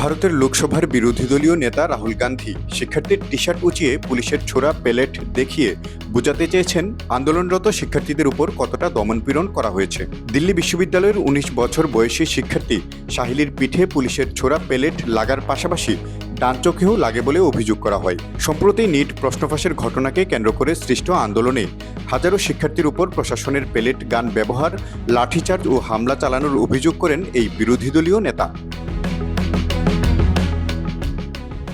ভারতের লোকসভার বিরোধী দলীয় নেতা রাহুল গান্ধী শিক্ষার্থীর টি শার্ট উঁচিয়ে পুলিশের ছোড়া পেলেট দেখিয়ে বোঝাতে চেয়েছেন আন্দোলনরত শিক্ষার্থীদের উপর কতটা দমনপীড়ন করা হয়েছে। দিল্লি বিশ্ববিদ্যালয়ের ১৯ বছর বয়সী শিক্ষার্থী সাহিলির পিঠে পুলিশের ছোড়া পেলেট লাগার পাশাপাশি ডান চোখেও লাগে বলে অভিযোগ করা হয়। সম্প্রতি নিট প্রশ্নফাঁসের ঘটনাকে কেন্দ্র করে সৃষ্ট আন্দোলনে হাজারো শিক্ষার্থীর উপর প্রশাসনের পেলেট গান ব্যবহার, লাঠিচার্জ ও হামলা চালানোর অভিযোগ করেন এই বিরোধী দলীয় নেতা।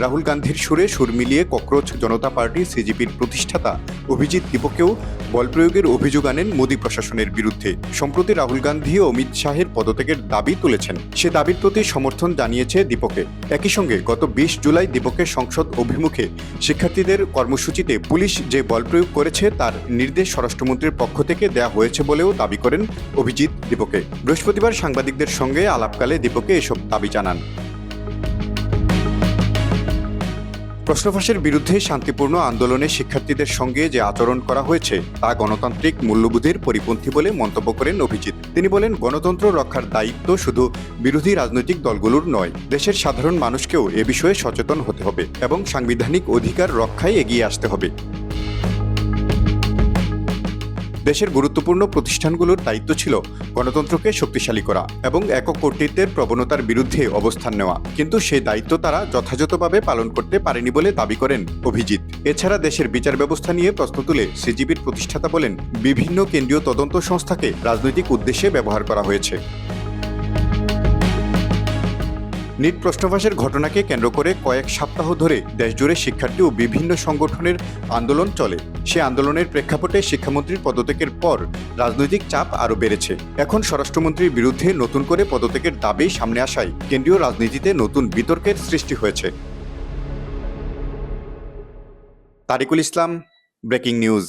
রাহুল গান্ধীর সুরে সুর মিলিয়ে ককরোচ জনতা পার্টি সিজিপির প্রতিষ্ঠাতা অভিজিৎ দীপকেও বল প্রয়োগের অভিযোগ আনেন মোদী প্রশাসনের বিরুদ্ধে। সম্প্রতি রাহুল গান্ধী ও অমিত শাহের পদত্যাগের দাবি তুলেছেন। সে দাবির প্রতি সমর্থন জানিয়েছে দীপকে। একই সঙ্গে গত ২০ জুলাই দীপকের সংসদ অভিমুখে শিক্ষার্থীদের কর্মসূচিতে পুলিশ যে বল প্রয়োগ করেছে তার নির্দেশ স্বরাষ্ট্রমন্ত্রীর পক্ষ থেকে দেয়া হয়েছে বলেও দাবি করেন অভিজিৎ দীপকে। বৃহস্পতিবার সাংবাদিকদের সঙ্গে আলাপকালে দীপকে এসব দাবি জানান। প্রশ্নফাঁসের বিরুদ্ধে শান্তিপূর্ণ আন্দোলনে শিক্ষার্থীদের সঙ্গে যে আচরণ করা হয়েছে তা গণতান্ত্রিক মূল্যবোধের পরিপন্থী বলে মন্তব্য করেন অভিজিৎ। তিনি বলেন, গণতন্ত্র রক্ষার দায়িত্ব শুধু বিরোধী রাজনৈতিক দলগুলোর নয়, দেশের সাধারণ মানুষকেও এ বিষয়ে সচেতন হতে হবে এবং সাংবিধানিক অধিকার রক্ষায় এগিয়ে আসতে হবে। দেশের গুরুত্বপূর্ণ প্রতিষ্ঠানগুলোর দায়িত্ব ছিল গণতন্ত্রকে শক্তিশালী করা এবং একক কর্তৃত্বের প্রবণতার বিরুদ্ধে অবস্থান নেওয়া, কিন্তু সেই দায়িত্ব তারা যথাযথভাবে পালন করতে পারেনি বলে দাবি করেন অভিজিৎ। এছাড়া দেশের বিচার ব্যবস্থা নিয়ে প্রশ্ন তুলে সিজিবির প্রতিষ্ঠাতা বলেন, বিভিন্ন কেন্দ্রীয় তদন্ত সংস্থাকে রাজনৈতিক উদ্দেশ্যে ব্যবহার করা হয়েছে। নিট প্রশ্নফাঁসের ঘটনাকে কেন্দ্র করে কয়েক সপ্তাহ ধরে দেশজুড়ে শিক্ষার্থী ও বিভিন্ন সংগঠনের আন্দোলন চলে। সে আন্দোলনের প্রেক্ষাপটে শিক্ষামন্ত্রীর পদত্যাগের পর রাজনৈতিক চাপ আরও বেড়েছে। এখন স্বরাষ্ট্রমন্ত্রীর বিরুদ্ধে নতুন করে পদত্যাগের দাবি সামনে আসায় কেন্দ্রীয় রাজনীতিতে নতুন বিতর্কের সৃষ্টি হয়েছে। তারিকুল ইসলাম, ব্রেকিং নিউজ।